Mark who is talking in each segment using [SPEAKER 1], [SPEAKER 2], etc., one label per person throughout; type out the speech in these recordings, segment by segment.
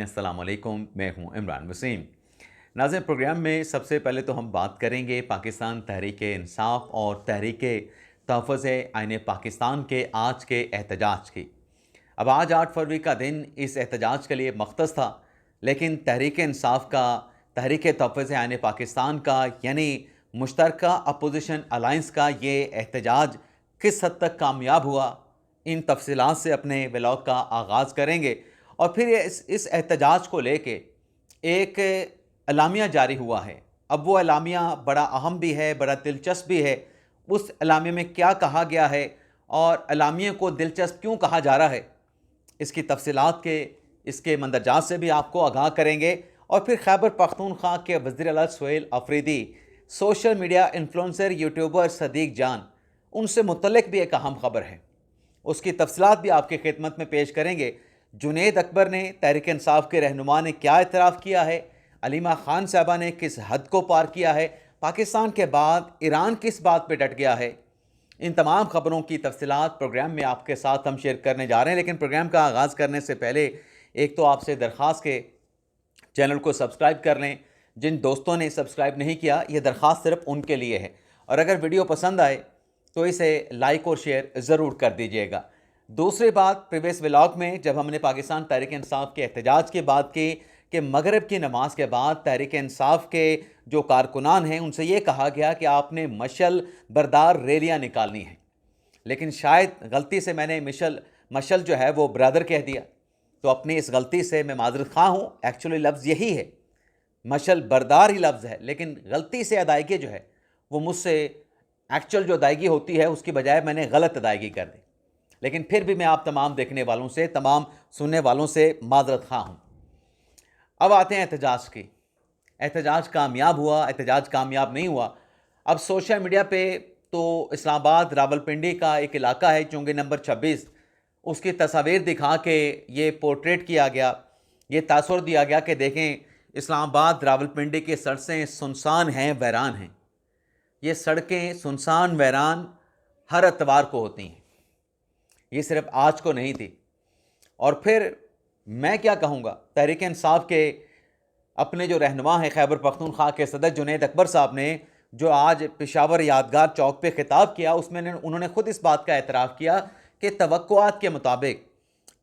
[SPEAKER 1] अस्सलाम वालेकुम, मैं हूं इमरान वसीम। नाज़रीन, प्रोग्राम में सबसे पहले तो हम बात करेंगे पाकिस्तान तहरीक-ए-इंसाफ़ और तहफ़्फ़ुज़ आईन पाकिस्तान के आज के एहतजाज की। अब आज 8 फरवरी का दिन इस एहतजाज के लिए मख़्तस था, लेकिन तहरीक-ए-इंसाफ़ का, तहरीक-ए-तहफ़्फ़ुज़ आईन पाकिस्तान का, यानी मुश्तरका अपोज़िशन अलायंस का ये एहतजाज किस हद तक कामयाब हुआ, इन तफ़सीलात से अपने व्लॉग का आगाज़ करेंगे। और फिर इस एहतजाज को लेके एक एलामिया जारी हुआ है। अब वो एलामिया बड़ा अहम भी है, बड़ा दिलचस्प भी है। उस एलामिया में क्या कहा गया है और एलामिया को दिलचस्प क्यों कहा जा रहा है, इसकी तफसीलात के इसके मंदरजात से भी आपको आगाह करेंगे। और फिर खैबर पख्तूनख्वा के वज़ीर आला Suhail Afridi, social media influencer YouTuber Sadiq Jan, उनसे मुतल्लिक भी एक अहम खबर है, उसकी तफसीलात भी आपकी खिदमत में पेश करेंगे। जुनैद अकबर ने, तहरीक इंसाफ के रहनुमा ने क्या इतराफ़ किया है, अलीमा खान साहबा ने किस हद को पार किया है, पाकिस्तान के बाद ईरान किस बात पर डट गया है, इन तमाम ख़बरों की तफसीलात प्रोग्राम में आपके साथ हम शेयर करने जा रहे हैं। लेकिन प्रोग्राम का आगाज़ करने से पहले एक तो आपसे दरख्वास्त के चैनल को सब्सक्राइब कर लें। जिन दोस्तों ने सब्सक्राइब नहीं किया, ये दरख्वास्त सिर्फ उनके लिए है। और अगर वीडियो पसंद आए तो इसे लाइक और शेयर ज़रूर कर दीजिएगा। दूसरी बात, प्रीवियस व्लॉग में जब हमने पाकिस्तान तहरीक इंसाफ के एहतजाज की बात की कि मगरिब की नमाज के बाद तहरीक इंसाफ के जो कारकुनान हैं उनसे ये कहा गया कि आपने मशल बरदार रैलियाँ निकालनी हैं, लेकिन शायद गलती से मैंने मशल जो है वो ब्रदर कह दिया, तो अपनी इस गलती से मैं माजरत खा हूँ। एक्चुअली लफ्ज़ यही है, मशल बरदार ही लफ्ज़ है, लेकिन गलती से अदायगी जो है वो मुझसे, एक्चुअल जो अदायगी होती है उसकी बजाय मैंने गलत अदायगी कर दी। लेकिन फिर भी मैं आप तमाम देखने वालों से, तमाम सुनने वालों से माजरत खा हूँ। अब आते हैं एहतजाज की। एहतजाज कामयाब हुआ, एहतजाज कामयाब नहीं हुआ। अब सोशल मीडिया पे तो इस्लामाबाद रावलपिंडी का एक इलाका है चुंगी नंबर 26, उसकी तस्वीर दिखा के ये पोर्ट्रेट किया गया, ये तासुर दिया गया कि देखें इस्लामाबाद रावलपिंडी की सड़कें सुनसान हैं, वैरान हैं। ये सड़कें सुनसान वैरान हर एतवार को होती हैं, ये सिर्फ आज को नहीं थी। और फिर मैं क्या कहूँगा, तहरीक इंसाफ के अपने जो रहनुमा हैं खैबर पख्तूनख्वा के सदर जुनैद अकबर साहब ने जो आज पेशावर यादगार चौक पे खिताब किया, उसमें उन्होंने ख़ुद इस बात का एतराफ़ किया कि तवक्कुआत के मुताबिक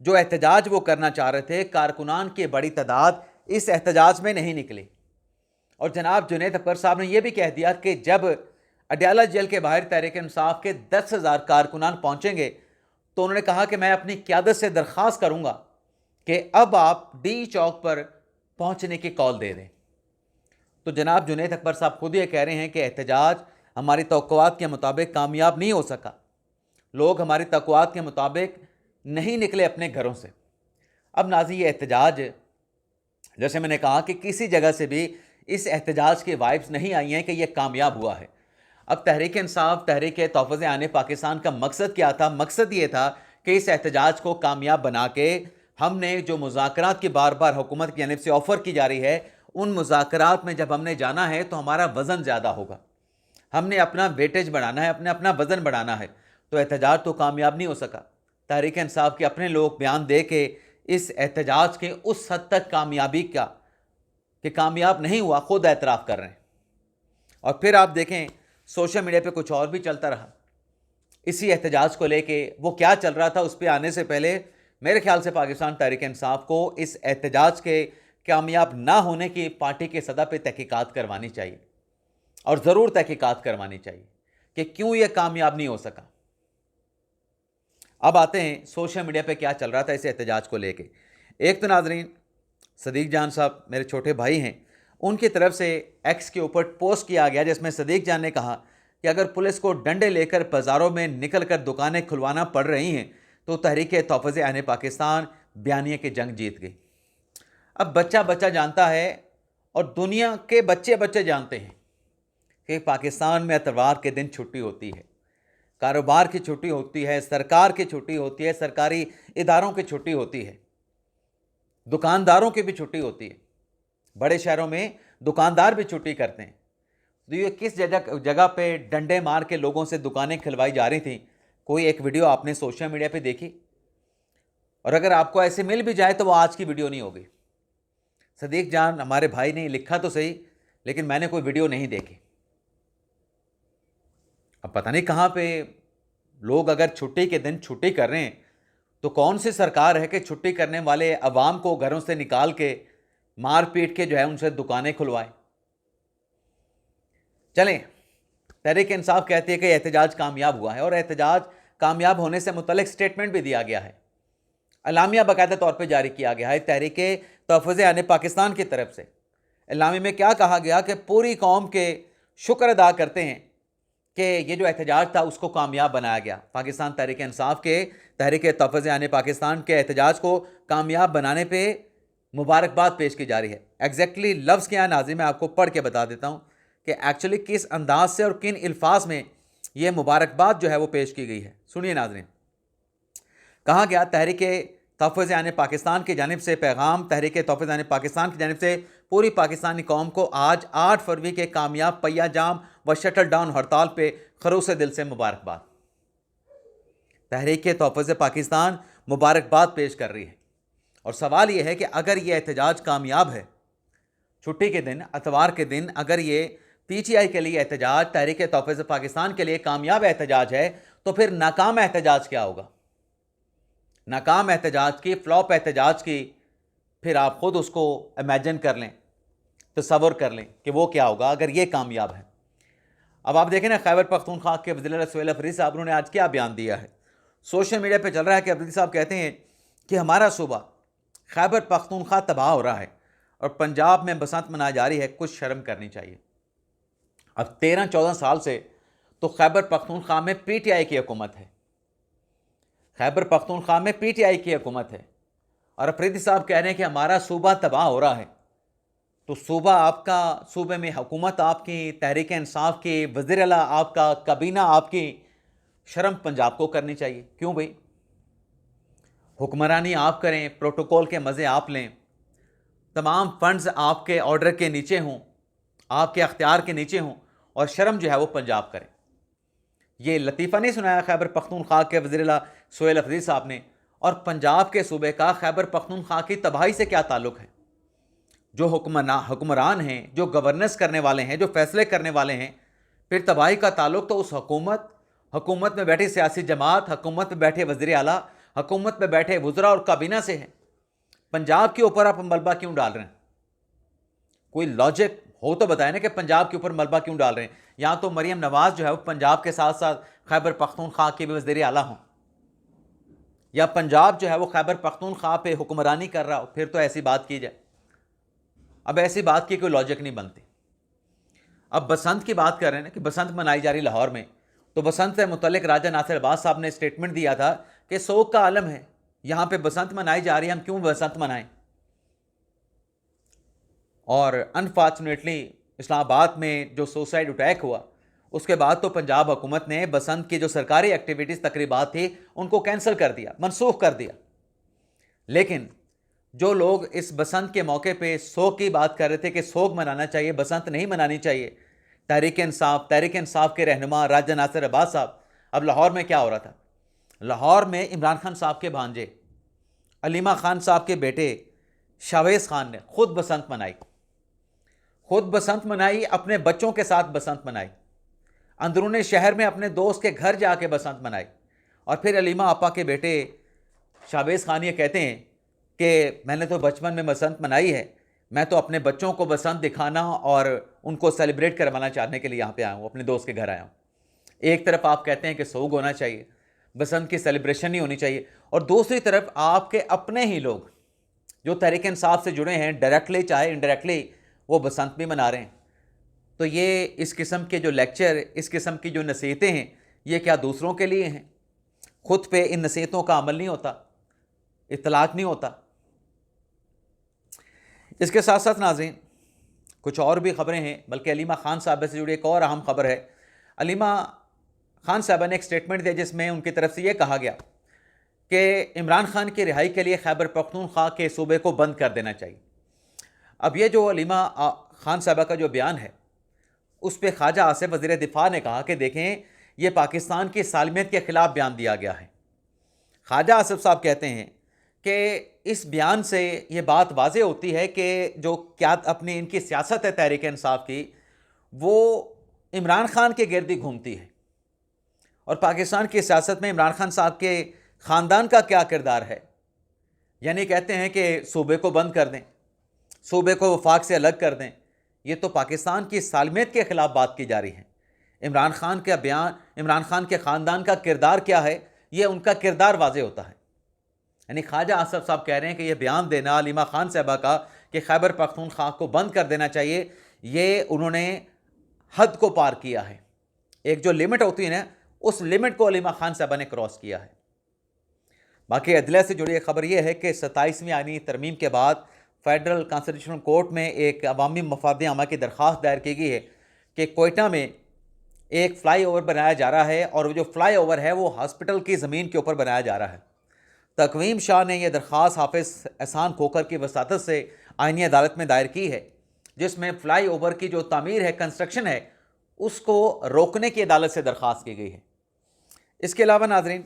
[SPEAKER 1] जो एहतजाज वो करना चाह रहे थे, कारकुनान की बड़ी तादाद इस एहतजाज में नहीं निकली। और जनाब जुनैद अकबर साहब ने यह भी कह दिया कि जब अडयाला जेल के बाहर तहरीक इंसाफ के 10,000 कारकुनान पहुँचेंगे तो उन्होंने कहा कि मैं अपनी क़यादत से दरख्वास्त करूँगा कि अब आप डी चौक पर पहुँचने की कॉल दे दें। तो जनाब जुनैद अकबर साहब खुद ये कह रहे हैं कि एहतजाज हमारी तवक्कुआत के मुताबिक कामयाब नहीं हो सका, लोग हमारी तवक्कुआत के मुताबिक नहीं निकले अपने घरों से। अब नाज़रीन, ये एहतजाज, जैसे मैंने कहा कि किसी जगह से भी इस एहतजाज की वाइब्स नहीं आई हैं कि यह कामयाब हुआ है। अब तहरीक इंसाफ, तहरीक तहफ़्फ़ुज़ आईन पाकिस्तान का मकसद क्या था? मकसद ये था कि इस एहतजाज को कामयाब बना के हमने जो मुज़ाकरात की बार बार हुकूमत की जानिब से ऑफ़र की जा रही है, उन मुज़ाकरात में जब हमने जाना है तो हमारा वज़न ज़्यादा होगा, हमने अपना वेटेज बढ़ाना है, अपने अपना वज़न बढ़ाना है। तो एहतजाज तो कामयाब नहीं हो सका। तहरीक इंसाफ के अपने लोग बयान दे के इस एहतजाज के उस हद तक कामयाबी का कि कामयाब नहीं हुआ खुद एतराफ़ कर रहे हैं। और फिर आप देखें सोशल मीडिया पे कुछ और भी चलता रहा इसी एहतजाज को लेके। वो क्या चल रहा था उस पर आने से पहले मेरे ख्याल से पाकिस्तान तहरीक इंसाफ को इस एहतजाज के कामयाब ना होने की पार्टी के सतह पे तहकीकात करवानी चाहिए, और ज़रूर तहकीकात करवानी चाहिए कि क्यों यह कामयाब नहीं हो सका। अब आते हैं सोशल मीडिया पे क्या चल रहा था इस एहतजाज को लेके। एक तो नाजरीन, सदीक जान साहब मेरे छोटे भाई हैं, उनकी तरफ से एक्स के ऊपर पोस्ट किया गया जिसमें सदीक जान ने कहा कि अगर पुलिस को डंडे लेकर बाज़ारों में निकल कर दुकानें खुलवाना पड़ रही हैं तो तहरीक तहफ़्फ़ुज़ आईन पाकिस्तान बयानिए की जंग जीत गई। अब बच्चा बच्चा जानता है और दुनिया के बच्चे बच्चे जानते हैं कि पाकिस्तान में एतवार के दिन छुट्टी होती है, कारोबार की छुट्टी होती है, सरकार की छुट्टी होती है, सरकारी इदारों की छुट्टी होती है, दुकानदारों की भी छुट्टी होती है। बड़े शहरों में दुकानदार भी छुट्टी करते हैं। तो ये किस जगह पे डंडे मार के लोगों से दुकानें खिलवाई जा रही थी, कोई एक वीडियो आपने सोशल मीडिया पे देखी? और अगर आपको ऐसे मिल भी जाए तो वो आज की वीडियो नहीं होगी, सदीक जान हमारे भाई ने लिखा तो सही, लेकिन मैंने कोई वीडियो नहीं देखी। अब पता नहीं कहाँ पे लोग अगर छुट्टी के दिन छुट्टी कर रहे हैं तो कौन सी सरकार है कि छुट्टी करने वाले अवाम को घरों से निकाल के मार पीट के जो है उनसे दुकानें खुलवाएं। चलें, तहरीक इंसाफ कहती है कि एहतजाज कामयाब हुआ है और एहतजाज कामयाब होने से मुतल्लिक स्टेटमेंट भी दिया गया है, अलामिया बाकायदा तौर पर जारी किया गया है तहरीक तहफ़्फ़ुज़ आने पाकिस्तान की तरफ से। इलामी में क्या कहा गया कि पूरी कौम के शुक्र अदा करते हैं कि ये जो एहतजाज था उसको कामयाब बनाया गया। पाकिस्तान तहरीक इंसाफ के तहरीक तहफ़्फ़ुज़ आने पाकिस्तान के एहतजाज को कामयाब बनाने पे मुबारकबाद पेश की जा रही है। एग्जैक्टली लफ्ज़ क्या है नाज़रीन, मैं आपको पढ़ के बता देता हूँ कि एक्चुअली किस अंदाज से और किन अल्फाज में ये मुबारकबाद जो है वो पेश की गई है। सुनिए नाज़रीन, कहा गया तहरीक तहफ़्फ़ुज़ आने पाकिस्तान की जानिब से पैगाम। तहरीक तहफ़्फ़ुज़ आने पाकिस्तान की जानिब से पूरी पाकिस्तानी कौम को आज 8 फरवरी के कामयाब पहिया जाम व शटल डाउन हड़ताल पे खरूस दिल से मुबारकबाद। तहरीक तहफ़्फ़ुज़ पाकिस्तान मुबारकबाद पेश कर रही है और सवाल यह है कि अगर ये एहतजाज कामयाब है, छुट्टी के दिन इतवार के दिन अगर ये PTI के लिए एहतजाज, तहरीक तहफ़्फ़ुज़ पाकिस्तान के लिए कामयाब एहतजाज है, तो फिर नाकाम एहतजाज क्या होगा? नाकाम एहतजाज की, फ्लॉप एहतजाज की, फिर आप ख़ुद उसको इमेजिन कर लें, तसव्वुर कर लें कि वो क्या होगा अगर ये कामयाब है। अब आप देखें ना, खैबर पख्तूनख्वा के वज़ीर सुहेल अफरीदी साहब ने आज क्या बयान दिया है। सोशल मीडिया पे चल रहा है कि अफरीदी साहब कहते हैं कि हमारा सूबा खैबर पख्तूनख्वा तबाह हो रहा है और पंजाब में बसंत मनाई जा रही है, कुछ शर्म करनी चाहिए। अब 13-14 साल से तो खैबर पख्तूनख्वा में PTI की हुकूमत है, खैबर पख्तूनख्वा में PTI की हुकूमत है और अफरीदी साहब कह रहे हैं कि हमारा सूबा तबाह हो रहा है। तो सूबा आपका, सूबे में हुकूमत आपकी, तहरीक इंसाफ की, वज़ीर आला आपका, काबीना आपकी, शर्म पंजाब को करनी चाहिए। क्यों भाई? हुक्मरानी आप करें, प्रोटोकॉल के मज़े आप लें, तमाम फंड्स आपके ऑर्डर के नीचे हों, आपके अख्तियार के नीचे हों और शर्म जो है वो पंजाब करें। ये लतीफ़ा नहीं सुनाया खैबर पख्तूनख्वा के वज़ीर आला सुहेल अफरीदी साहब ने। और पंजाब के सूबे का खैबर पख्तूनख्वा की तबाही से क्या ताल्लुक़ है? जो हुक्मरान हैं, जो गवर्नेंस करने वाले हैं, जो फैसले करने वाले हैं, फिर तबाही का ताल्लुक़ तो उस हुकूमत में बैठी सियासी जमात, हुकूमत में बैठे वज़ीर आला, हुकूमत में बैठे वज़रा और काबीना से है। पंजाब के ऊपर आप मलबा क्यों डाल रहे हैं? कोई लॉजिक हो तो बताएं ना कि पंजाब के ऊपर मलबा क्यों डाल रहे हैं। या तो मरियम नवाज जो है वो पंजाब के साथ साथ खैबर पख्तूनख्वा के भी वज़ीर आला हों, या पंजाब जो है वो खैबर पख्तूनख्वा पे हुक्मरानी कर रहा हो, फिर तो ऐसी बात की जाए। अब ऐसी बात की कोई लॉजिक नहीं बनती। अब बसंत की बात कर रहे हैं ना कि बसंत मनाई जा रही लाहौर में, तो बसंत से मुतल्लिक राजा नासिर अब्बास साहब ने स्टेटमेंट दिया था कि सोग का आलम है, यहाँ पे बसंत मनाई जा रही है, हम क्यों बसंत मनाएं। और अनफॉर्चुनेटली इस्लामाबाद में जो सुसाइड अटैक हुआ उसके बाद तो पंजाब हुकूमत ने बसंत की जो सरकारी एक्टिविटीज़ तकरीबात थी उनको कैंसिल कर दिया, मनसूख कर दिया। लेकिन जो लोग इस बसंत के मौके पे सोग की बात कर रहे थे कि सोग मनाना चाहिए, बसंत नहीं मनानी चाहिए, तहरीक इंसाफ के रहनुमा राजा नासिर अब्बास साहब। अब लाहौर में क्या हो रहा था? लाहौर में इमरान खान साहब के भांजे अलीमा खान साहब के बेटे शावेज़ खान ने खुद बसंत मनाई, अपने बच्चों के साथ बसंत मनाई, अंदरूनी शहर में अपने दोस्त के घर जाके बसंत मनाई। और फिर अलीमा आपा के बेटे शावेज़ खान ये कहते हैं कि मैंने तो बचपन में बसंत मनाई है, मैं तो अपने बच्चों को बसंत दिखाना और उनको सेलिब्रेट करवाना चाहने के लिए यहाँ पे आया हूँ, अपने दोस्त के घर आया हूँ। एक तरफ आप कहते हैं कि सोग होना चाहिए, बसंत की सेलिब्रेशन नहीं होनी चाहिए, और दूसरी तरफ आपके अपने ही लोग जो तहरीक इंसाफ से जुड़े हैं, डायरेक्टली चाहे इनडायरेक्टली, वो बसंत भी मना रहे हैं। तो ये इस किस्म के जो लेक्चर, इस किस्म की जो नसीहतें हैं, ये क्या दूसरों के लिए हैं? खुद पे इन नसीहतों का अमल नहीं होता, इत्तलाक नहीं होता। इसके साथ साथ नाज़रीन कुछ और भी ख़बरें हैं, बल्कि अलीमा खान साहबा से जुड़ी एक और अहम ख़बर है। अलीमा खान साहबा ने एक स्टेटमेंट दिया जिसमें उनकी तरफ से ये कहा गया कि इमरान खान की रिहाई के लिए खैबर पख्तूनख्वा के सूबे को बंद कर देना चाहिए। अब ये जो अलीमा खान साहबा का जो बयान है उस पर ख्वाजा आसिफ वज़ीर दिफा ने कहा कि देखें, ये पाकिस्तान की सालमियत के ख़िलाफ़ बयान दिया गया है। ख्वाजा आसिफ साहब कहते हैं कि इस बयान से ये बात वाज़ेह होती है कि जो क्या अपनी इनकी सियासत है तहरीक इंसाफ की, वो इमरान खान के गिर्द ही घूमती है। और पाकिस्तान की सियासत में इमरान खान साहब के ख़ानदान का क्या किरदार है। यानी कहते हैं कि सूबे को बंद कर दें, सूबे को वफाक से अलग कर दें। ये तो पाकिस्तान की सालमियत के ख़िलाफ़ बात की जा रही है। इमरान खान का बयान, इमरान खान के ख़ानदान का किरदार क्या है, ये उनका किरदार वाज़ेह होता है। यानी ख्वाजा आसफ साहब कह रहे हैं कि यह बयान देना अलीमा खान साहबा का कि खैबर पख्तूनख्वा को बंद कर देना चाहिए, ये उन्होंने हद को पार किया है। एक जो लिमिट होती है ना, उस लिमिट को अलीमा खान साहबा ने क्रॉस किया है। बाकी अदलिया से जुड़ी एक खबर यह है कि 27वीं आईनी तरमीम के बाद फेडरल कॉन्स्टिट्यूशनल कोर्ट में एक अवामी मफाद आमा की दरख्वास्त दायर की गई है कि कोयटा में एक फ़्लाई ओवर बनाया जा रहा है और वो जो फ़्लाई ओवर है वो हॉस्पिटल की ज़मीन के ऊपर बनाया जा रहा है। तकवीम शाह ने यह दरख्वास्त हाफिज़ एहसान खोखर की वसातत से आईनी अदालत में दायर की है, जिसमें फ़्लाई ओवर की जो तामीर है, कंस्ट्रक्शन है, उसको रोकने की अदालत से दरख्वास्त की गई है। इसके अलावा नाज़रीन,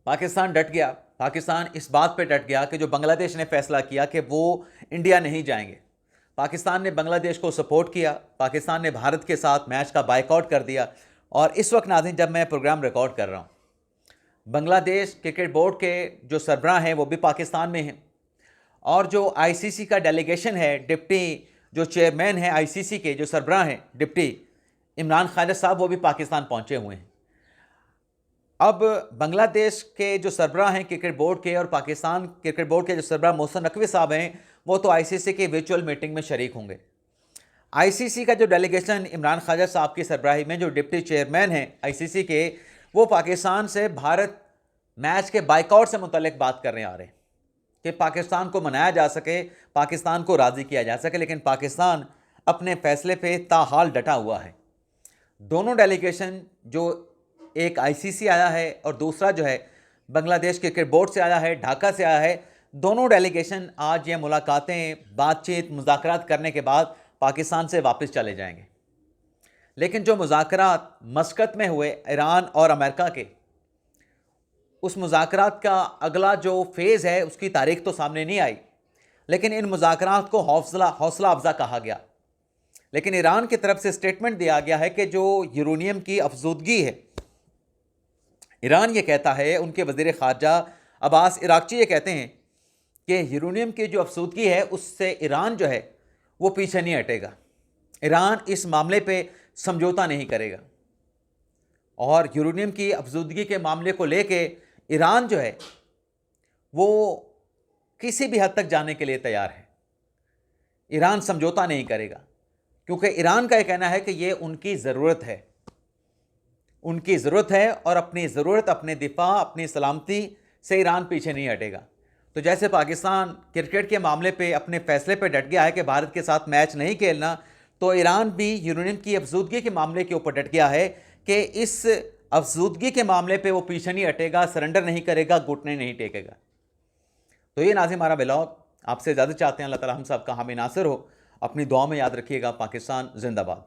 [SPEAKER 1] पाकिस्तान डट गया। पाकिस्तान इस बात पे डट गया कि जो बांग्लादेश ने फ़ैसला किया कि वो इंडिया नहीं जाएंगे। पाकिस्तान ने बांग्लादेश को सपोर्ट किया, पाकिस्तान ने भारत के साथ मैच का बायकॉट कर दिया। और इस वक्त नाज़रीन जब मैं प्रोग्राम रिकॉर्ड कर रहा हूँ, बांग्लादेश क्रिकेट बोर्ड के जो सरबराह हैं वो भी पाकिस्तान में हैं, और जो आईसीसी का डेलीगेशन है, डिप्टी जो चेयरमैन है आईसीसी के, जो सरबराह हैं डिप्टी इमरान ख्वाजा साहब, वो भी पाकिस्तान पहुँचे हुए हैं। अब बांग्लादेश के जो सरबराह हैं क्रिकेट बोर्ड के और पाकिस्तान क्रिकेट बोर्ड के जो सरबराह मोहसिन नकवी साहब हैं, वो तो आईसीसी के वर्चुअल मीटिंग में शरीक होंगे। आईसीसी का जो डेलीगेशन इमरान ख्वाजा साहब की सरबराही में जो डिप्टी चेयरमैन हैं आईसीसी के, वो पाकिस्तान से भारत मैच के बाइकआउट से मुतल्लिक बात करने आ रहे हैं कि पाकिस्तान को मनाया जा सके, पाकिस्तान को राज़ी किया जा सके। लेकिन पाकिस्तान अपने फ़ैसले पे ताहाल डटा हुआ है। दोनों डेलीगेशन, जो एक आईसीसी आया है और दूसरा जो है बांग्लादेश क्रिकेट बोर्ड से आया है, ढाका से आया है, दोनों डेलीगेशन आज ये मुलाकातें, बातचीत, मुज़ाकरात करने के बाद पाकिस्तान से वापस चले जाएंगे। लेकिन जो मुज़ाकरात मस्कत में हुए ईरान और अमेरिका के, उस मुज़ाकरात का अगला जो फेज़ है उसकी तारीख तो सामने नहीं आई, लेकिन इन मुज़ाकरात को हौसला अफजा कहा गया। लेकिन ईरान की तरफ से स्टेटमेंट दिया गया है कि जो यूरेनियम की अफजूदगी है, ईरान ये कहता है, उनके वज़ीर ख़ारजा अब्बास इराक़ची ये कहते हैं कि यूरेनियम की जो अफसूदगी है उससे ईरान जो है वो पीछे नहीं हटेगा। ईरान इस मामले पे समझौता नहीं करेगा और यूरेनियम की अफसूदगी के मामले को लेके ईरान जो है वो किसी भी हद तक जाने के लिए तैयार है। ईरान समझौता नहीं करेगा क्योंकि ईरान का ये कहना है कि ये उनकी ज़रूरत है, उनकी ज़रूरत है और अपनी ज़रूरत, अपने दिफा, अपनी सलामती से ईरान पीछे नहीं हटेगा। तो जैसे पाकिस्तान क्रिकेट के मामले पे अपने फ़ैसले पे डट गया है कि भारत के साथ मैच नहीं खेलना, तो ईरान भी यूरेनियम की अफजूदगी के मामले के ऊपर डट गया है कि इस अफजूदगी के मामले पे वो पीछे नहीं हटेगा, सरेंडर नहीं करेगा, घुटने नहीं टेकेगा। तो ये नाज़िम हमारा व्लॉग, आपसे ज़्यादा चाहते हैं अल्लाह ताला हम सब का हामी नासिर हो। अपनी दुआ में याद रखिएगा। पाकिस्तान जिंदाबाद।